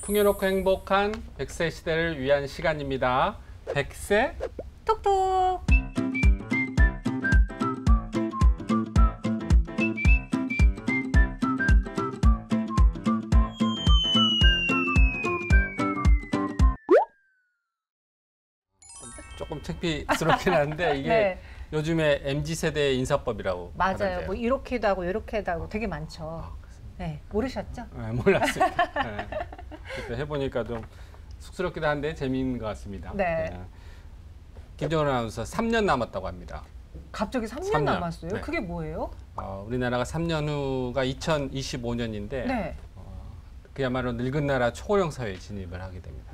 풍요롭고 행복한 100세 시대를 위한 시간입니다. 100세 톡톡. 조금 창피스럽긴 한데 이게 네. 요즘에 MZ세대의 인사법이라고 맞아요. 하는데요. 뭐 이렇게도 하고 이렇게도 하고 되게 많죠. 네, 모르셨죠? 네, 몰랐습니다. 네. 그때 해보니까 좀 쑥스럽기도 한데 재미있는 것 같습니다. 네. 김정은 아나운서 3년 남았다고 합니다. 갑자기 3년 3년. 남았어요? 네. 그게 뭐예요? 우리나라가 3년 후가 2025년인데 네. 그야말로 늙은 나라 초고령 사회에 진입을 하게 됩니다.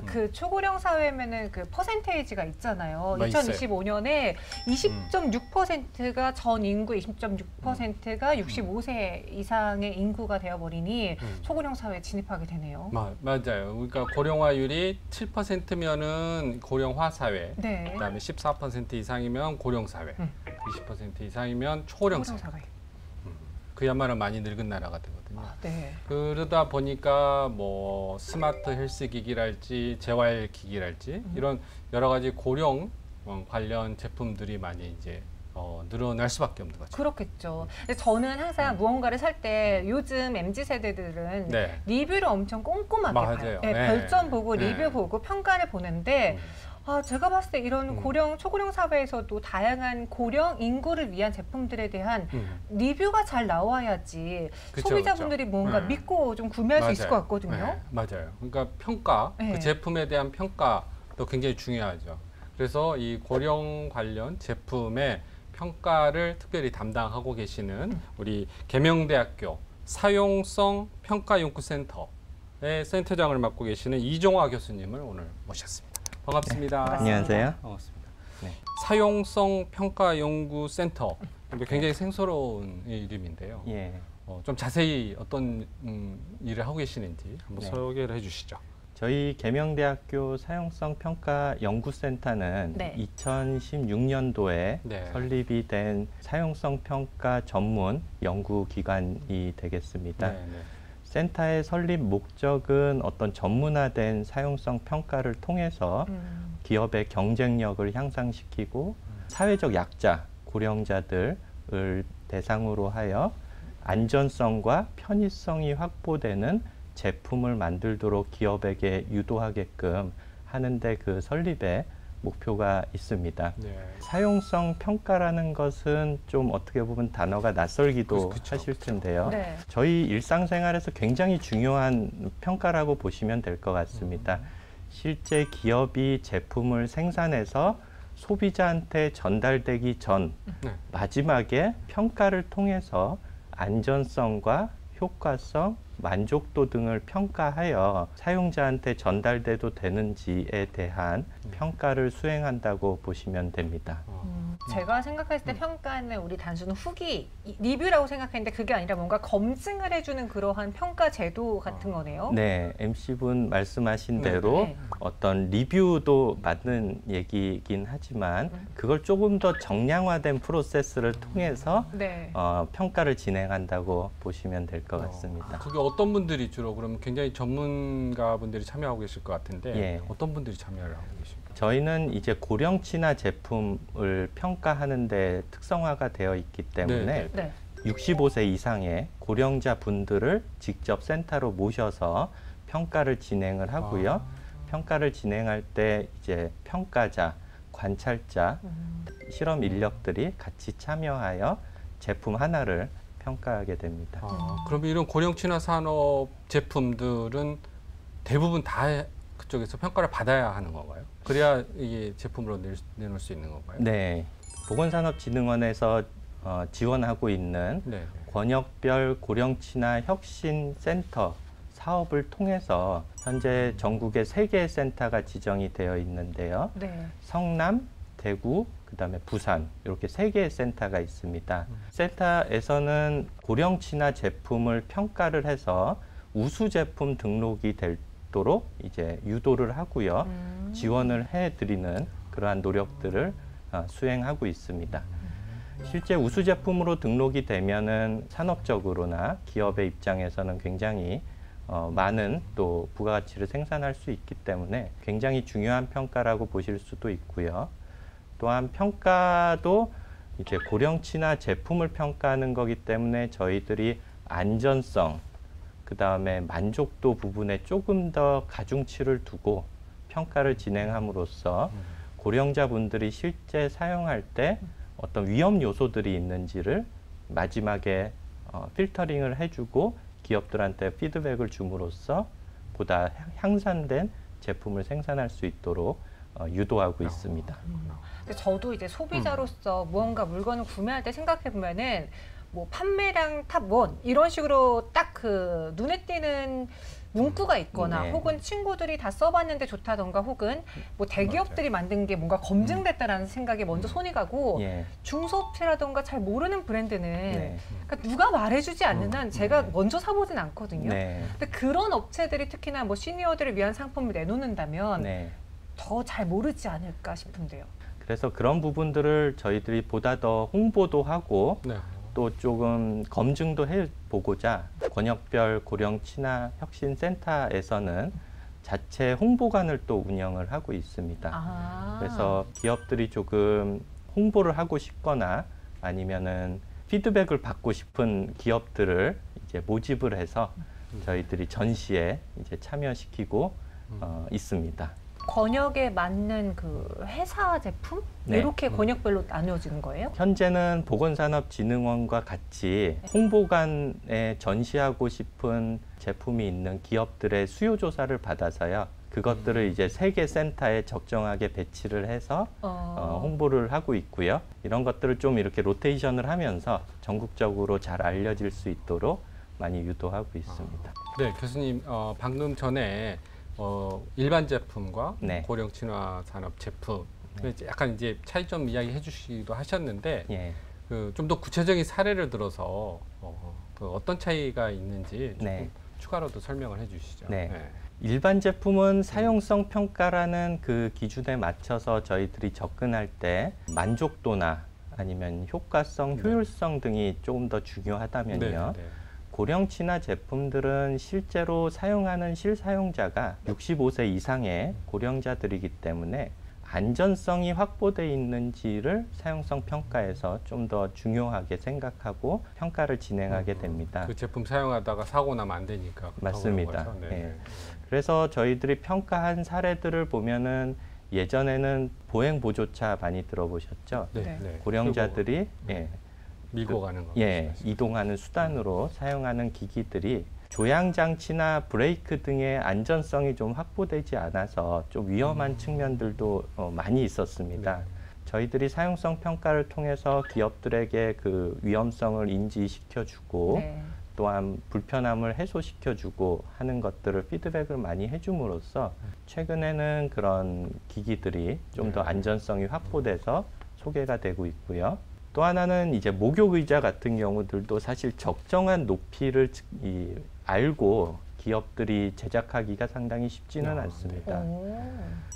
그 초고령 사회면은 그 퍼센테이지가 있잖아요. 뭐 2025년에 20.6%가 전 인구의 20.6%가 65세 이상의 인구가 되어버리니 초고령 사회에 진입하게 되네요. 맞아요. 그러니까 고령화율이 7%면은 고령화 사회, 네. 그다음에 14% 이상이면 고령 사회, 20% 이상이면 초고령 사회. 그야말로 많이 늙은 나라가 되거든요. 네. 그러다 보니까 뭐 스마트 헬스 기기랄지 재활 기기랄지 이런 여러 가지 고령 관련 제품들이 많이 이제 늘어날 수밖에 없는 거죠. 그렇겠죠. 근데 저는 항상 무언가를 살 때 요즘 MZ 세대들은 네. 리뷰를 엄청 꼼꼼하게 맞아요. 봐요. 네, 네. 별점 보고 네. 리뷰 보고 평가를 보는데 제가 봤을 때 이런 고령, 초고령 사회에서도 다양한 고령 인구를 위한 제품들에 대한 리뷰가 잘 나와야지 그쵸, 소비자분들이 그쵸. 뭔가 믿고 좀 구매할 수 있을 것 같거든요. 네, 맞아요. 그러니까 평가, 네. 그 제품에 대한 평가도 굉장히 중요하죠. 그래서 이 고령 관련 제품의 평가를 특별히 담당하고 계시는 우리 계명대학교 사용성 평가연구센터의 센터장을 맡고 계시는 이종화 교수님을 오늘 모셨습니다. 반갑습니다. 네, 안녕하세요. 반갑습니다. 네. 사용성 평가연구센터. 굉장히 생소로운 이름인데요. 예. 좀 자세히 어떤 일을 하고 계시는지 한번 네. 소개를 해주시죠. 저희 계명대학교 사용성 평가 연구센터는 네. 2016년도에 네. 설립이 된 사용성 평가 전문 연구기관이 되겠습니다. 네, 네. 센터의 설립 목적은 어떤 전문화된 사용성 평가를 통해서 기업의 경쟁력을 향상시키고 사회적 약자, 고령자들을 대상으로 하여 안전성과 편의성이 확보되는 제품을 만들도록 기업에게 유도하게끔 하는데 그 설립의 목표가 있습니다. 네. 사용성 평가라는 것은 좀 어떻게 보면 단어가 낯설기도 그쵸, 하실 그쵸. 텐데요. 네. 저희 일상생활에서 굉장히 중요한 평가라고 보시면 될 것 같습니다. 실제 기업이 제품을 생산해서 소비자한테 전달되기 전 네. 마지막에 평가를 통해서 안전성과 효과성, 만족도 등을 평가하여 사용자한테 전달돼도 되는지에 대한 평가를 수행한다고 보시면 됩니다. 제가 생각했을 때 평가는 우리 단순 후기, 리뷰라고 생각했는데 그게 아니라 뭔가 검증을 해주는 그러한 평가 제도 같은 거네요. 네, MC분 말씀하신 네. 대로 네. 어떤 리뷰도 맞는 얘기이긴 하지만 그걸 조금 더 정량화된 프로세스를 통해서 네. 평가를 진행한다고 보시면 될 것 같습니다. 그게 어떤 분들이 주로 그러면 굉장히 전문가분들이 참여하고 계실 것 같은데 예. 어떤 분들이 참여를 하고 계십니까? 저희는 이제 고령 친화 제품을 평가하는 데 특성화가 되어 있기 때문에 네, 네. 65세 이상의 고령자 분들을 직접 센터로 모셔서 평가를 진행을 하고요. 평가를 진행할 때 이제 평가자, 관찰자, 실험 인력들이 같이 참여하여 제품 하나를 평가하게 됩니다. 그러면 이런 고령 친화 산업 제품들은 대부분 다 그쪽에서 평가를 받아야 하는 건가요? 그래야 이게 제품으로 내놓을 수 있는 건가요? 네, 보건산업진흥원에서 지원하고 있는 네. 권역별 고령 친화 혁신 센터 사업을 통해서 현재 전국에 3개의 센터가 지정이 되어 있는데요. 네. 성남, 대구, 그다음에 부산 이렇게 3개의 센터가 있습니다. 센터에서는 고령 친화 제품을 평가를 해서 우수 제품 등록이 되도록 이제 유도를 하고요. 지원을 해드리는 그러한 노력들을 수행하고 있습니다. 실제 우수 제품으로 등록이 되면은 산업적으로나 기업의 입장에서는 굉장히 많은 또 부가가치를 생산할 수 있기 때문에 굉장히 중요한 평가라고 보실 수도 있고요. 또한 평가도 이제 고령친화 제품을 평가하는 거기 때문에 저희들이 안전성, 그 다음에 만족도 부분에 조금 더 가중치를 두고 평가를 진행함으로써 고령자분들이 실제 사용할 때 어떤 위험 요소들이 있는지를 마지막에 필터링을 해주고 기업들한테 피드백을 줌으로써 보다 향상된 제품을 생산할 수 있도록 유도하고 있습니다. 근데 저도 이제 소비자로서 무언가 물건을 구매할 때 생각해 보면은 뭐 판매량 탑1 이런 식으로 딱 그 눈에 띄는 문구가 있거나 네. 혹은 친구들이 다 써봤는데 좋다던가 혹은 뭐 대기업들이 만든 게 뭔가 검증됐다라는 생각에 먼저 손이 가고 예. 중소업체라던가 잘 모르는 브랜드는 네. 그러니까 누가 말해주지 않는 한 제가 먼저 사보진 않거든요. 네. 근데 그런 업체들이 특히나 뭐 시니어들을 위한 상품을 내놓는다면 네. 더 잘 모르지 않을까 싶은데요. 그래서 그런 부분들을 저희들이 보다 더 홍보도 하고 네. 또 조금 검증도 해보고자 권역별 고령 친화 혁신 센터에서는 자체 홍보관을 또 운영을 하고 있습니다. 그래서 기업들이 조금 홍보를 하고 싶거나 아니면은 피드백을 받고 싶은 기업들을 이제 모집을 해서 저희들이 전시에 이제 참여시키고 있습니다. 권역에 맞는 그 회사 제품 네. 이렇게 권역별로 나뉘어지는 거예요? 현재는 보건산업진흥원과 같이 홍보관에 전시하고 싶은 제품이 있는 기업들의 수요 조사를 받아서요. 그것들을 이제 3개 센터에 적정하게 배치를 해서 홍보를 하고 있고요. 이런 것들을 좀 이렇게 로테이션을 하면서 전국적으로 잘 알려질 수 있도록 많이 유도하고 있습니다. 네, 교수님 방금 전에 일반 제품과 네. 고령 친화 산업 제품 약간 이제 차이점 이야기해 주시기도 하셨는데 예. 좀 더 구체적인 사례를 들어서 그 어떤 차이가 있는지 조금 네. 추가로도 설명을 해주시죠. 네. 일반 제품은 사용성 평가라는 그 기준에 맞춰서 저희들이 접근할 때 만족도나 아니면 효과성, 효율성 등이 조금 더 중요하다면요. 네. 고령 친화 제품들은 실제로 사용하는 실사용자가 65세 이상의 고령자들이기 때문에 안전성이 확보되어 있는지를 사용성 평가에서 좀 더 중요하게 생각하고 평가를 진행하게 됩니다. 그 제품 사용하다가 사고 나면 안 되니까. 맞습니다. 그런 거죠? 네. 그래서 저희들이 평가한 사례들을 보면은 예전에는 보행 보조차 많이 들어보셨죠? 네. 고령자들이 밀고 가는 거. 이동하는 수단으로 사용하는 기기들이 조향 장치나 브레이크 등의 안전성이 좀 확보되지 않아서 좀 위험한 측면들도 많이 있었습니다. 저희들이 사용성 평가를 통해서 기업들에게 그 위험성을 인지시켜주고 또한 불편함을 해소시켜주고 하는 것들을 피드백을 많이 해줌으로써 최근에는 그런 기기들이 좀 더 안전성이 확보돼서 소개가 되고 있고요. 또 하나는 이제 목욕 의자 같은 경우들도 사실 적정한 높이를 알고 기업들이 제작하기가 상당히 쉽지는 않습니다.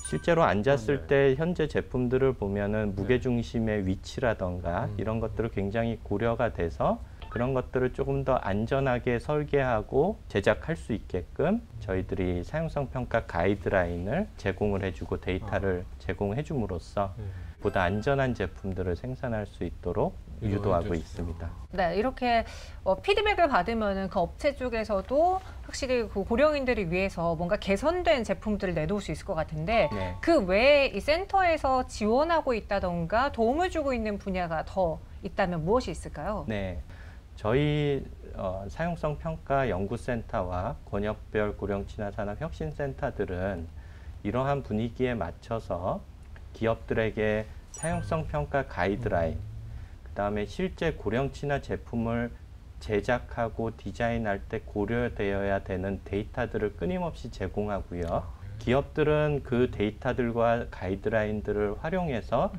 실제로 앉았을 때 현재 제품들을 보면은 무게중심의 위치라던가 이런 것들을 굉장히 고려가 돼서 그런 것들을 조금 더 안전하게 설계하고 제작할 수 있게끔 저희들이 사용성 평가 가이드라인을 제공을 해주고 데이터를 제공해 줌으로써 보다 안전한 제품들을 생산할 수 있도록 유도하고 있습니다. 네, 이렇게 피드백을 받으면 그 업체 쪽에서도 확실히 그 고령인들을 위해서 뭔가 개선된 제품들을 내놓을 수 있을 것 같은데 그 외에 이 센터에서 지원하고 있다던가 도움을 주고 있는 분야가 더 있다면 무엇이 있을까요? 네, 저희 사용성 평가 연구센터와 권역별 고령 친화 산업 혁신센터들은 이러한 분위기에 맞춰서 기업들에게 사용성 평가 가이드라인, 그다음에 실제 고령 친화 제품을 제작하고 디자인할 때 고려되어야 되는 데이터들을 끊임없이 제공하고요. 기업들은 그 데이터들과 가이드라인들을 활용해서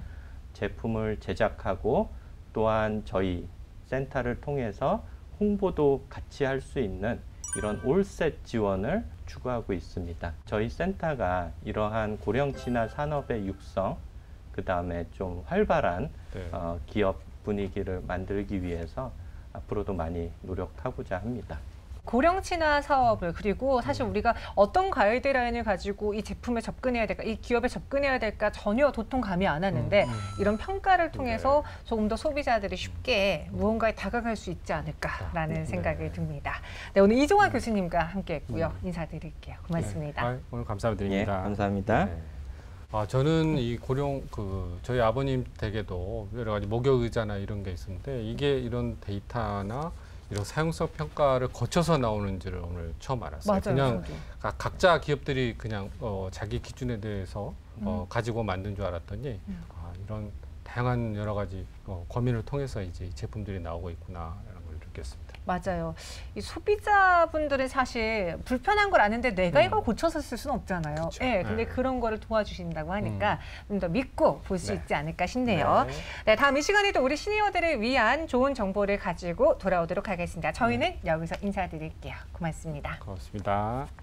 제품을 제작하고 또한 저희 센터를 통해서 홍보도 같이 할 수 있는 이런 올셋 지원을 추구하고 있습니다. 저희 센터가 이러한 고령 친화 산업의 육성, 그 다음에 좀 활발한 기업 분위기를 만들기 위해서 앞으로도 많이 노력하고자 합니다. 고령 친화 사업을 그리고 사실 우리가 어떤 가이드라인을 가지고 이 제품에 접근해야 될까, 이 기업에 접근해야 될까 전혀 도통 감이 안 왔는데 이런 평가를 통해서 조금 더 소비자들이 쉽게 무언가에 다가갈 수 있지 않을까라는 생각이 듭니다. 네, 오늘 이종환 교수님과 함께했고요. 인사드릴게요. 고맙습니다. 네. 오늘 감사드립니다. 예, 감사합니다. 네. 저는 이 저희 아버님 댁에도 여러 가지 목욕 의자나 이런 게 있었는데 이게 이런 데이터나 이런 사용성 평가를 거쳐서 나오는 줄을 오늘 처음 알았어요. 맞아요, 그냥 저도. 각자 기업들이 그냥 자기 기준에 대해서 가지고 만든 줄 알았더니 이런 다양한 여러 가지 고민을 통해서 이제 이 제품들이 나오고 있구나라는 걸 느꼈습니다. 맞아요. 이 소비자분들은 사실 불편한 걸 아는데 내가 이걸 고쳐서 쓸 수는 없잖아요. 그쵸. 네, 근데 그런 거를 도와주신다고 하니까 좀 더 믿고 볼 수 있지 않을까 싶네요. 네. 네, 다음 이 시간에도 우리 시니어들을 위한 좋은 정보를 가지고 돌아오도록 하겠습니다. 저희는 여기서 인사드릴게요. 고맙습니다. 고맙습니다.